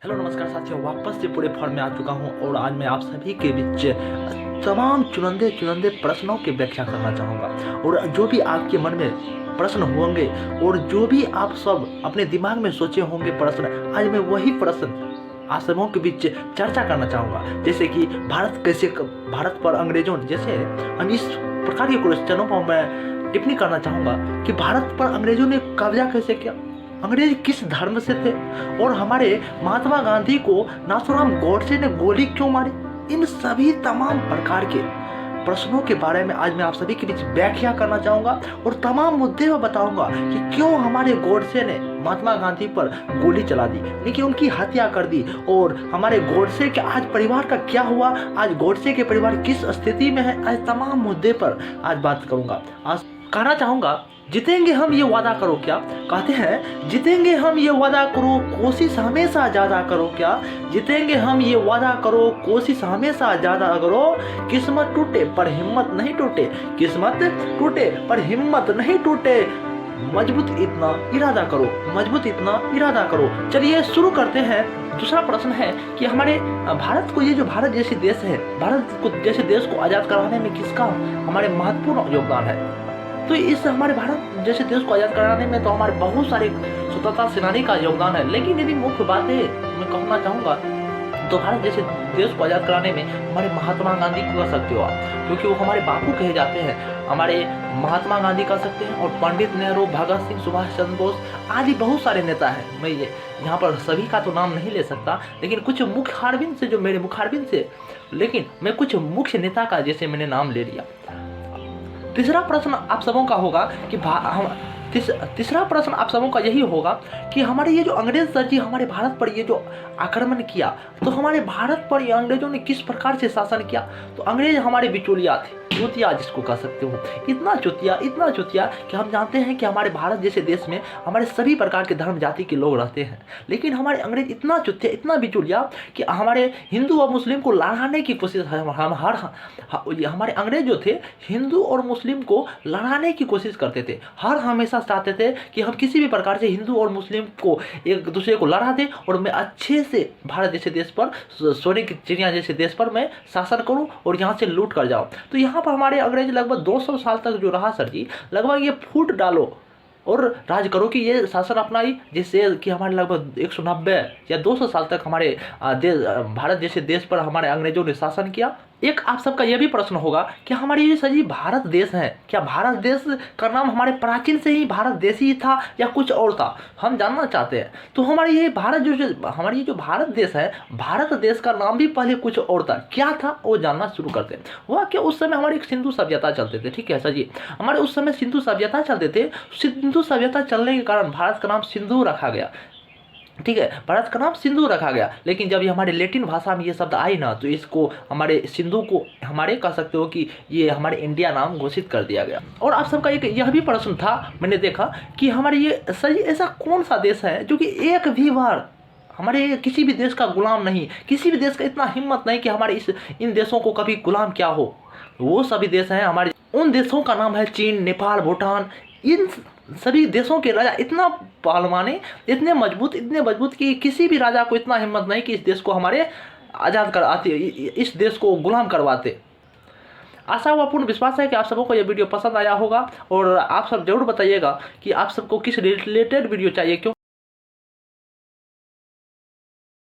Hello नमस्कार साथियों, वापस से पूरे फॉर्म में आ चुका हूं और आज मैं आप सभी के बीच तमाम चुनिंदे चुनिंदे प्रश्नों की व्याख्या करना चाहूँगा। और जो भी आपके मन में प्रश्न होंगे और जो भी आप सब अपने दिमाग में सोचे होंगे प्रश्न, आज मैं वही प्रश्न आप सबों के बीच चर्चा करना चाहूँगा। जैसे कि भारत पर अंग्रेजों ने, जैसे हम इस प्रकार के क्वेश्चनों पर मैं टिप्पणी करना चाहूँगा कि भारत पर अंग्रेजों ने कब्जा कैसे किया, अंग्रेज किस धर्म से थे और हमारे महात्मा गांधी को नाथूराम गोडसे ने गोली क्यों मारी। इन सभी तमाम प्रकार के प्रश्नों के बारे में आज मैं आप सभी के बीच व्याख्या करना चाहूंगा और तमाम मुद्दे में बताऊंगा कि क्यों हमारे गोडसे ने महात्मा गांधी पर गोली चला दी, लेकिन उनकी हत्या कर दी। और हमारे गोडसे के आज परिवार का क्या हुआ, आज गोडसे के परिवार किस स्थिति में है, आज तमाम मुद्दे पर आज बात करूंगा। आज कहना चाहूंगा, जीतेंगे हम ये वादा करो क्या। कहते हैं जीतेंगे हम ये वादा करो, कोशिश हमेशा ज़्यादा करो क्या। जीतेंगे हम ये वादा करो, कोशिश हमेशा ज़्यादा करो। किस्मत टूटे पर हिम्मत नहीं टूटे, किस्मत टूटे पर हिम्मत नहीं टूटे। मजबूत इतना इरादा करो, मजबूत इतना इरादा करो। चलिए शुरू करते हैं। दूसरा प्रश्न है कि हमारे भारत को, ये जो भारत जैसे देश है, भारत को जैसे देश को आज़ाद कराने में किसका हमारे महत्वपूर्ण योगदान है। तो इस हमारे भारत जैसे देश को आज़ाद कराने में तो हमारे बहुत सारे स्वतंत्रता सेनानी का योगदान है, लेकिन यदि मुख्य बात है मैं कहना चाहूँगा तो भारत जैसे देश को आज़ाद कराने में हमारे महात्मा गांधी को कह सकते हो आप, क्योंकि वो हमारे बापू कहे जाते हैं। हमारे महात्मा गांधी कह सकते हैं और पंडित नेहरू, भगत सिंह, सुभाष चंद्र बोस आदि बहुत सारे नेता हैं। मैं ये यहाँ पर सभी का तो नाम नहीं ले सकता, लेकिन कुछ मुखारबिंद से, जो मेरे मुखारबिंद से, लेकिन मैं कुछ मुख्य नेता का जैसे मैंने नाम ले लिया। तीसरा प्रश्न आप सबों का होगा कि तीसरा प्रश्न आप सबों का यही होगा कि हमारे ये जो अंग्रेज सर जी हमारे भारत पर ये जो आक्रमण किया, तो हमारे भारत पर ये अंग्रेजों ने किस प्रकार से शासन किया। तो अंग्रेज हमारे बिचौलिया थे, चुतिया जिसको कह सकते हो। इतना चुतिया कि हम जानते हैं कि हमारे भारत जैसे देश में हमारे सभी प्रकार के धर्म जाति के लोग रहते हैं, लेकिन हमारे अंग्रेज इतना चुतिया, इतना बिचौलिया कि हमारे हिंदू और मुस्लिम को लड़ाने की कोशिश हमारे अंग्रेज जो थे हिंदू और मुस्लिम को लड़ाने की कोशिश करते थे। हमेशा चाहते थे कि हम किसी भी प्रकार से हिंदू और मुस्लिम को एक दूसरे को लड़ा दें और मैं अच्छे से भारत जैसे देश पर, सोने की चिड़िया जैसे देश पर मैं शासन करूं और यहाँ से लूट कर जाऊं। तो यहाँ पर हमारे अंग्रेज लगभग 200 साल तक जो रहा सर जी, लगभग ये फूट डालो और राज करो कि ये शासन अपनाई, जिससे कि हमारे लगभग 190 या 200 साल तक हमारे भारत जैसे देश पर हमारे अंग्रेजों ने शासन किया। एक आप सबका यह भी प्रश्न होगा कि हमारे ये सर जी भारत देश है, क्या भारत देश का नाम हमारे प्राचीन से ही भारत देश ही था या कुछ और था, हम जानना चाहते हैं। तो हमारे ये भारत हमारी ये जो भारत देश है, भारत देश का नाम भी पहले कुछ और था, क्या था वो जानना शुरू करते हैं। हुआ कि उस समय हमारी सिंधु सभ्यता चलते थे, ठीक है सर जी, हमारे उस समय सिंधु सभ्यता चलते थे। सिंधु सभ्यता चलने के कारण भारत का नाम सिंधु रखा गया, ठीक है, भारत का नाम सिंधु रखा गया। लेकिन जब ये हमारे लैटिन भाषा में ये शब्द आई ना, तो इसको हमारे सिंधु को हमारे कह सकते हो कि ये हमारे इंडिया नाम घोषित कर दिया गया। और आप सबका एक यह भी प्रश्न था, मैंने देखा कि हमारे ये सही ऐसा कौन सा देश है जो कि एक भी बार हमारे किसी भी देश का गुलाम नहीं, किसी भी देश का इतना हिम्मत नहीं कि हमारे इन देशों को कभी गुलाम क्या हो। वो सभी देश हैं हमारे, उन देशों का नाम है चीन, नेपाल, भूटान। इन सभी देशों के राजा इतना पहलवाने, इतने मजबूत कि किसी भी राजा को इतना हिम्मत नहीं कि इस देश को हमारे आज़ाद कराते, इस देश को गुलाम करवाते। आशा व पूर्ण विश्वास है कि आप सबको यह वीडियो पसंद आया होगा और आप सब जरूर बताइएगा कि आप सबको किस रिलेटेड वीडियो चाहिए, क्योंकि